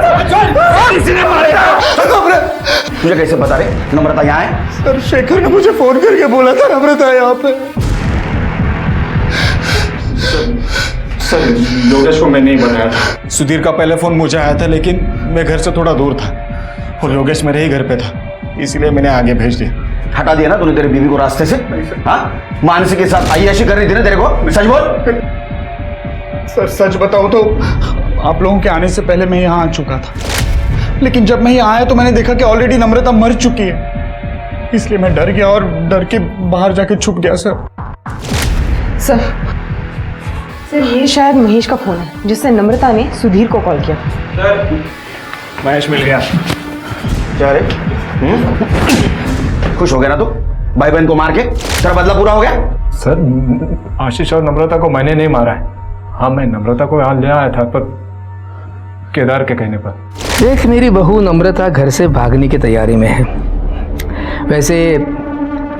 तुझे कैसे पता रे नम्रता यहाँ है? सर शेखर ने मुझे फोन करके बोला था नम्रता यहाँ पे। सर योगेश को मैं नहीं बताया था। सुधीर का पहले फोन मुझे आया था, लेकिन मैं घर से थोड़ा दूर था और योगेश मेरे ही घर पे था, इसीलिए मैंने आगे भेज दिया। हटा दिया ना तूने तेरे बीवी को रास्ते से? हाँ, मानसी के साथ आय्याशी कर रही थी ना तेरे को? सच बोल। सर सच बताऊं तो आप लोगों के आने से पहले मैं यहाँ आ चुका था, लेकिन जब मैं यहाँ आया तो मैंने देखा कि ऑलरेडी नम्रता मर चुकी है, इसलिए मैं डर गया और डर के बाहर जाके छुप गया। सर ये शायद महेश का फोन है जिससे नम्रता ने सुधीर को कॉल किया। सर महेश मिल गया। क्या रे? खुश हो गया ना तू भाई बहन को मार के? तेरा बदला पूरा हो गया? सर आशीष और नम्रता को मैंने नहीं मारा है। हाँ, मैं नम्रता को यहाँ ले आया था, पर केदार के कहने पर। देख, मेरी बहू नम्रता घर से भागने की तैयारी में है। वैसे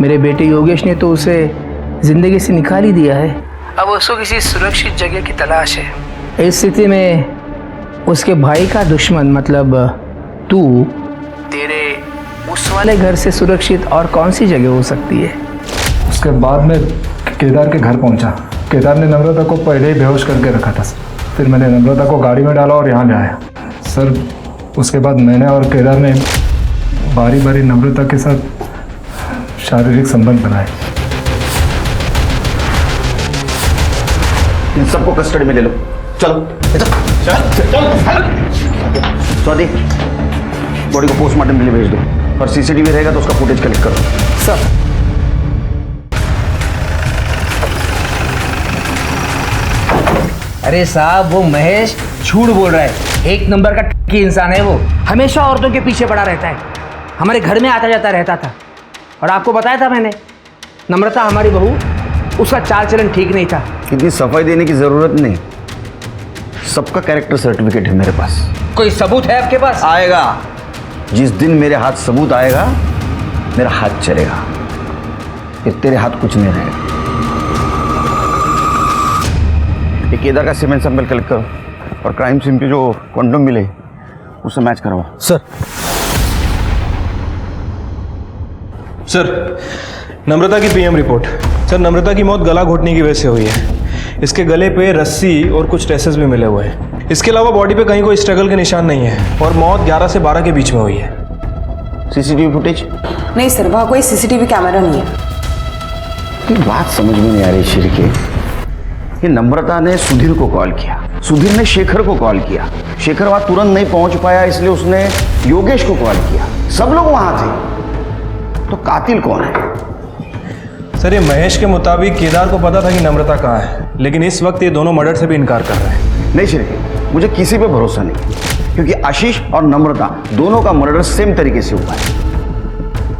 मेरे बेटे योगेश ने तो उसे जिंदगी से निकाल ही दिया है। अब उसको किसी सुरक्षित जगह की तलाश है। इस स्थिति में उसके भाई का दुश्मन मतलब तू, तेरे उस वाले घर से सुरक्षित और कौन सी जगह हो सकती है? उसके बाद में केदार के घर पहुंचा। केदार ने नम्रता को पहले ही बेहोश करके रखा था। फिर मैंने नम्रता को गाड़ी में डाला और यहाँ ले आया। सर उसके बाद मैंने और केदार ने बारी बारी नम्रता के साथ शारीरिक संबंध बनाए। इन सबको कस्टडी में ले लो। चलो स्वाति, बॉडी को पोस्टमार्टम के लिए भेज दो और सीसीटीवी रहेगा तो उसका फुटेज कलेक्ट करो। सर अरे साहब, वो महेश झूठ बोल रहा है। एक नंबर का की इंसान है वो। हमेशा औरतों के पीछे पड़ा रहता है। हमारे घर में आता जाता रहता था। और आपको बताया था मैंने, नम्रता हमारी बहू, उसका चाल चलन ठीक नहीं था। इतनी सफाई देने की जरूरत नहीं, सबका कैरेक्टर सर्टिफिकेट है मेरे पास। कोई सबूत है आपके पास? आएगा। जिस दिन मेरे हाथ सबूत आएगा, मेरा हाथ चलेगा, फिर तेरे हाथ कुछ नहीं रहेगा। ये केदार का सीमेंट सैंपल कलेक्ट करो और क्राइम सीन पे जो कॉन्डम मिले उससे मैच करवाओ। सर नम्रता की पीएम रिपोर्ट। सर नम्रता की मौत गला घोटने की वजह से हुई है। इसके गले पे रस्सी और कुछ ट्रेसेस भी मिले हुए हैं। इसके अलावा बॉडी पे कहीं कोई स्ट्रगल के निशान नहीं है और मौत 11 से 12 के बीच में हुई है। CCTV footage? नहीं सर, वहाँ कोई सीसीटीवी कैमरा नहीं है। बात समझ में नहीं आ रही शिरके। ये नम्रता ने सुधीर को कॉल किया, सुधीर ने शेखर को कॉल किया, शेखर वहां तुरंत नहीं पहुंच पाया इसलिए उसने योगेश को कॉल किया। सब लोग वहां थे, तो कातिल कौन है? सर ये महेश के मुताबिक केदार को पता था कि नम्रता कहाँ है, लेकिन इस वक्त ये दोनों मर्डर से भी इनकार कर रहे हैं। नहीं शिरके, मुझे किसी पे भरोसा नहीं, क्योंकि आशीष और नम्रता दोनों का मर्डर सेम तरीके से हुआ है।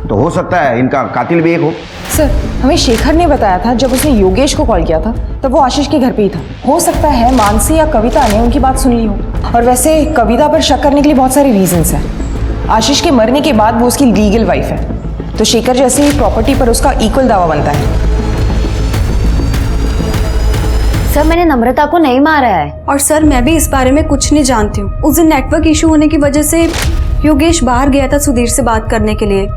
तो हो सकता है इनका कातिल भी एक हो। सर हमें शेखर ने बताया था जब उसने योगेश को कॉल किया था तब वो आशीष के घर पे ही था। हो सकता है मानसी या कविता ने उनकी बात सुन ली हो। और वैसे कविता पर शक करने के लिए बहुत सारे रीजंस हैं। आशीष के मरने के बाद वो उसकी लीगल वाइफ है, तो शेखर जैसे ही प्रॉपर्टी पर उसका इक्वल दावा बनता है। सर मैंने नम्रता को नहीं मारा है। और सर मैं भी इस बारे में कुछ नहीं जानती हूँ। उस दिन नेटवर्क इशू होने की वजह से योगेश बाहर गया था सुधीर से बात करने के लिए,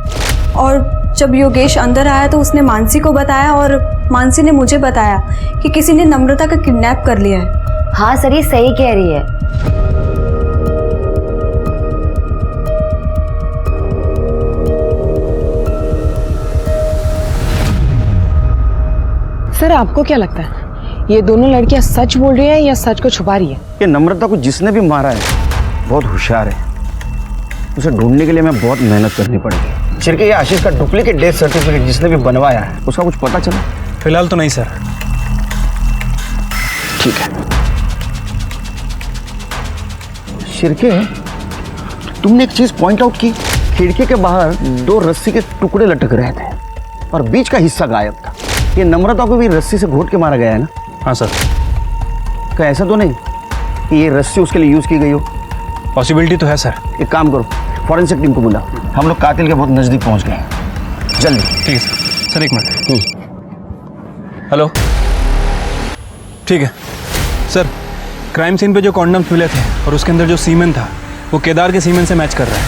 और जब योगेश अंदर आया तो उसने मानसी को बताया और मानसी ने मुझे बताया कि किसी ने नम्रता का किडनैप कर लिया है। हाँ सर, ये सही कह रही है। सर आपको क्या लगता है, ये दोनों लड़कियां सच बोल रही हैं या सच को छुपा रही है? ये नम्रता को जिसने भी मारा है बहुत होशियार है, उसे ढूंढने के लिए मैं बहुत मेहनत करनी पड़ेगी। शिरके, ये आशीष का डुप्लीकेट डेथ सर्टिफिकेट जिसने भी बनवाया है उसका कुछ पता चला? फिलहाल तो नहीं सर। ठीक है। शिरके, तुमने एक चीज पॉइंट आउट की, खिड़की के बाहर 2 रस्सी के टुकड़े लटक रहे थे और बीच का हिस्सा गायब था। ये नम्रता को भी रस्सी से घोट के मारा गया है ना? हाँ सर। क्या ऐसा तो नहीं कि ये रस्सी उसके लिए यूज की गई हो? पॉसिबिलिटी तो है सर। एक काम करो, फॉरेंसिक टीम को बुला, हम लोग कातिल के बहुत नजदीक पहुंच गए हैं, जल्दी। ठीक है सर। सर एक मिनट। हेलो, ठीक है सर। क्राइम सीन पे जो कॉन्डम्स मिले थे और उसके अंदर जो सीमेंट था वो केदार के सीमेंट से मैच कर रहा है।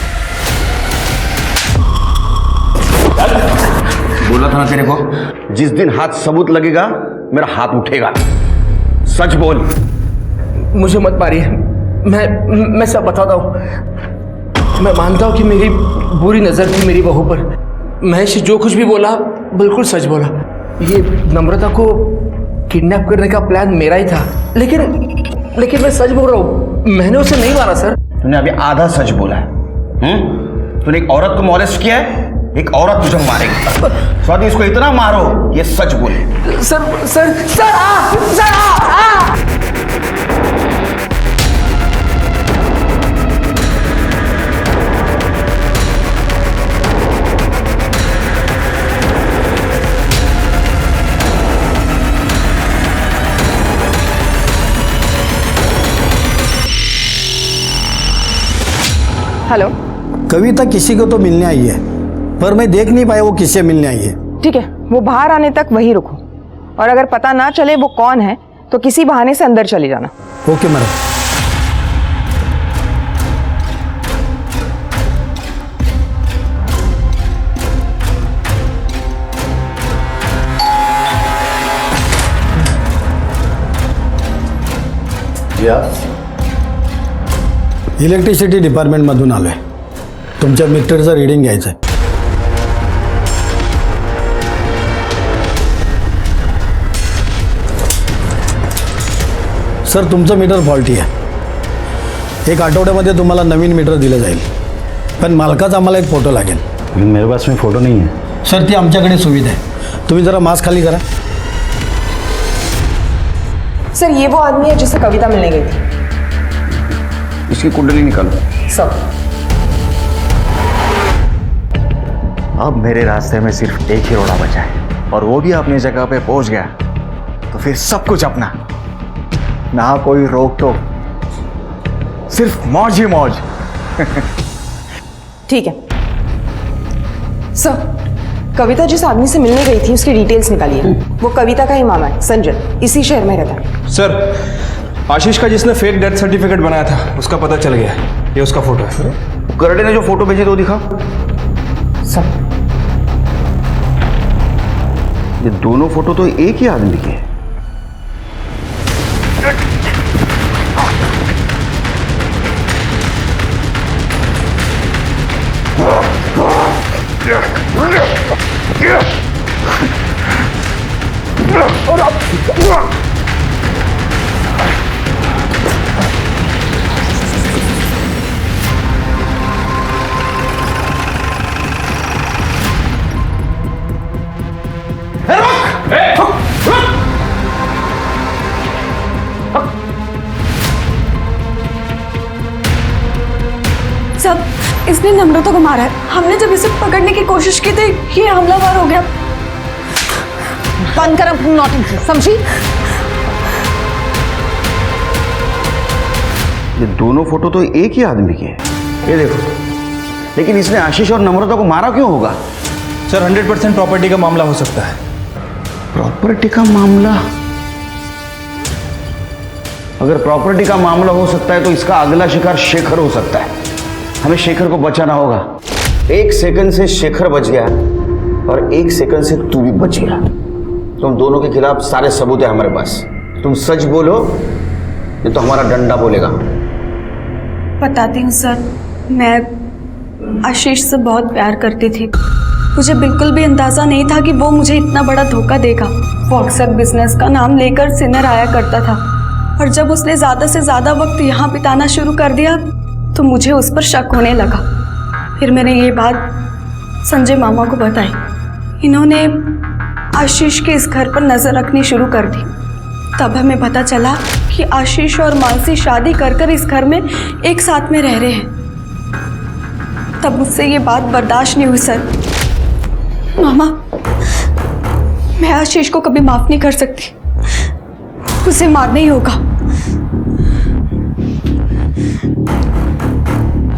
बोला था ना तेरे को, जिस दिन हाथ सबूत लगेगा मेरा हाथ उठेगा। सच बोल। मुझे मत मारिए, मैं सब बताता हूँ। मैं मानता हूँ कि मेरी बुरी नज़र थी मेरी बहू पर। महेश जो कुछ भी बोला बिल्कुल सच बोला। ये नम्रता को किडनैप करने का प्लान मेरा ही था, लेकिन मैं सच बोल रहा हूँ, मैंने उसे नहीं मारा सर। तूने अभी आधा सच बोला है। तूने एक औरत को मॉलेस्ट किया है, एक औरत तुझे मारेगी। स्वाति इसको इतना मारो ये सच बोले। सर आ! हेलो। कविता किसी को तो मिलने आई है, पर मैं देख नहीं पाया वो किससे मिलने आई है। ठीक है, वो बाहर आने तक वहीं रुको, और अगर पता ना चले वो कौन है तो किसी बहाने से अंदर चले जाना। Okay madam. इलेक्ट्रिसिटी डिपार्टमेंटमधून आलोय, तुमच्या मीटरचं रीडिंग घ्यायचं आहे। सर तुमचं मीटर फॉल्टी आहे, एक आठवड्यामध्ये तुम्हाला नवीन मीटर दिलं जाईल, पण मालकाचा आम्हाला एक फोटो लागेल। मेरे पास में फोटो नहीं है सर, ती आमच्याकडे सुविधा आहे, तुम्ही जरा मास्क खाली करा। सर ये वो आदमी है जिससे कविता मिलने गई थी। इसकी कुंडली निकालो सब। अब मेरे रास्ते में सिर्फ एक ही रोड़ा बचा है, और वो भी अपनी जगह पे पहुंच गया तो फिर सब कुछ अपना, ना कोई रोक टोक, सिर्फ मौज ही मौज। ठीक है सर, कविता जिस आदमी से मिलने गई थी उसकी डिटेल्स निकालिए। वो कविता का ही मामा है, संजय, इसी शहर में रहता है। सर आशीष का जिसने फेक डेथ सर्टिफिकेट बनाया था उसका पता चल गया, ये उसका फोटो है। करडे ने जो फोटो भेजी तो दिखा। सब। ये दोनों फोटो तो एक ही आदमी के हैं। सब इसने नम्रता को मारा है। हमने जब इसे पकड़ने की कोशिश की थी ये हमलावर हो गया। बंद कर अपनी नौटंकी, समझी? ये दोनों फोटो तो एक ही आदमी के हैं। ये देखो, लेकिन इसने आशीष और नम्रता को मारा क्यों होगा? सर 100% प्रॉपर्टी का मामला हो सकता है। प्रॉपर्टी का मामला? अगर प्रॉपर्टी का मामला हो सकता है तो इसका अगला शिकार शेखर हो सकता है। हमें शेखर को बचाना होगा। 1 सेकंड से शेखर बच गया और 1 सेकंड से तू भी बच गया। तुम दोनों के खिलाफ सारे सबूत है हमारे पास। तुम सच बोलो नहीं तो हमारा डंडा बोलेगा। बताती हूँ सर, मैं आशीष से बहुत प्यार करती थी। मुझे बिल्कुल भी अंदाज़ा नहीं था कि वो मुझे इतना बड़ा धोखा देगा। वो अक्सर बिजनेस का नाम लेकर सिनर आया करता था, और जब उसने ज़्यादा से ज़्यादा वक्त यहाँ बिताना शुरू कर दिया तो मुझे उस पर शक होने लगा। फिर मैंने ये बात संजय मामा को बताई। इन्होंने आशीष के इस घर पर नज़र रखनी शुरू कर दी। तब हमें पता चला कि आशीष और मानसी शादी कर इस घर में एक साथ में रह रहे हैं। तब मुझसे ये बात बर्दाश्त नहीं हुई सर। मामा, मैं आशीष को कभी माफ नहीं कर सकती, उसे मारना ही होगा।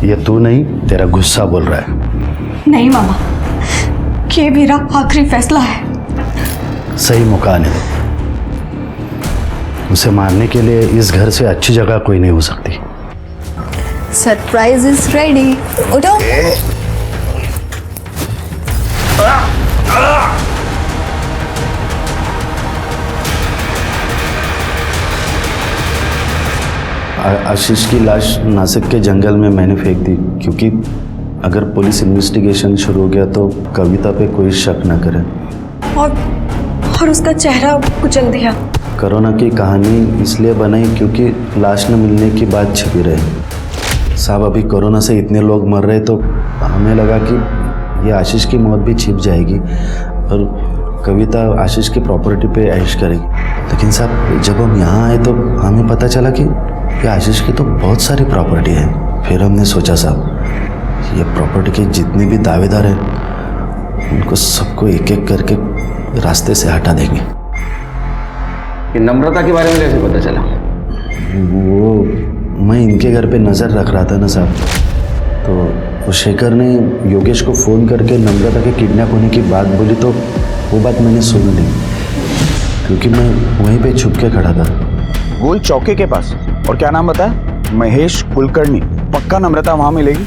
ये तू नहीं, तेरा गुस्सा बोल रहा है। नहीं मामा, ये मेरा आखिरी फैसला है। सही मौका आने दो। उसे मारने के लिए इस घर से अच्छी जगह कोई नहीं हो सकती। Surprise is ready. उठो। आशीष की लाश नासिक के जंगल में मैंने फेंक दी, क्योंकि अगर पुलिस इन्वेस्टिगेशन शुरू हो गया तो कविता पे कोई शक न करे। और उसका चेहरा कुचल दिया। कोरोना की कहानी इसलिए बनाई क्योंकि लाश न मिलने की बात छिपी रही। साहब, अभी कोरोना से इतने लोग मर रहे तो हमें लगा कि ये आशीष की मौत भी छिप जाएगी और कविता आशीष की प्रॉपर्टी पे ऐश करेगी। लेकिन साहब, जब हम यहाँ आए तो हमें पता चला कि ये आशीष की तो बहुत सारी प्रॉपर्टी है। फिर हमने सोचा साहब, ये प्रॉपर्टी के जितने भी दावेदार हैं उनको सबको एक एक करके रास्ते से हटा देंगे। कि नम्रता के बारे में कैसे पता चला? वो मैं इनके घर पे नज़र रख रहा था ना साहब, तो वो शेखर ने योगेश को फ़ोन करके नम्रता के किडनैप होने की बात बोली, तो वो बात मैंने सुन ली क्योंकि मैं वहीं पे छुप के खड़ा था। गोल चौके के पास। और क्या नाम बताया? महेश कुलकर्णी। पक्का नम्रता वहाँ मिलेगी?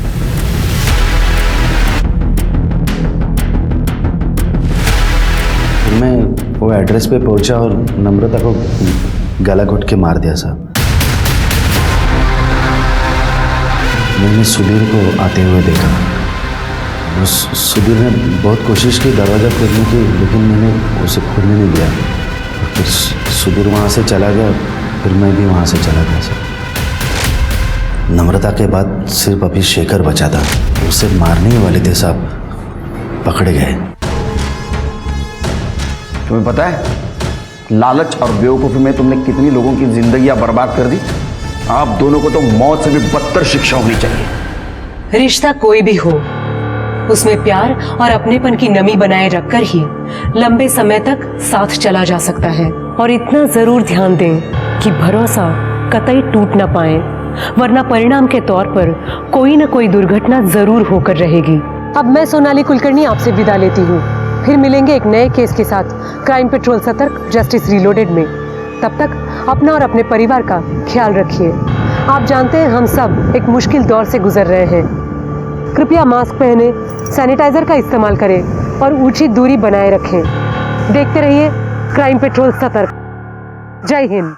मैं वो एड्रेस पे पहुंचा और नम्रता को गला घोट के मार दिया साहब। मैंने सुधीर को आते हुए देखा। सुधीर ने बहुत कोशिश की दरवाज़ा खोलने की, लेकिन मैंने उसे खोलने नहीं दिया। फिर सुधीर वहाँ से चला गया, फिर मैं भी वहाँ से चला गया साहब। नम्रता के बाद सिर्फ अभी शेखर बचा था, उसे मारने ही वाले थे साहब, पकड़े गए। तुम्हें पता है लालच और बेवकूफ़ी में तुमने कितनी लोगों की जिंदगियां बर्बाद कर दी? आप दोनों को तो मौत से भी बदतर शिक्षा होनी चाहिए। रिश्ता कोई भी हो, उसमें प्यार और अपनेपन की नमी बनाए रखकर ही लंबे समय तक साथ चला जा सकता है। और इतना जरूर ध्यान दें कि भरोसा कतई टूट ना पाए, वरना परिणाम के तौर पर कोई न कोई दुर्घटना जरूर होकर रहेगी। अब मैं सोनाली कुलकर्णी आपसे विदा लेती हूँ। फिर मिलेंगे एक नए केस के साथ क्राइम पेट्रोल सतर्क जस्टिस रीलोडेड में। तब तक अपना और अपने परिवार का ख्याल रखिए। आप जानते हैं हम सब एक मुश्किल दौर से गुजर रहे हैं। कृपया मास्क पहने, सैनिटाइजर का इस्तेमाल करें और उचित दूरी बनाए रखें। देखते रहिए क्राइम पेट्रोल सतर्क। जय हिंद।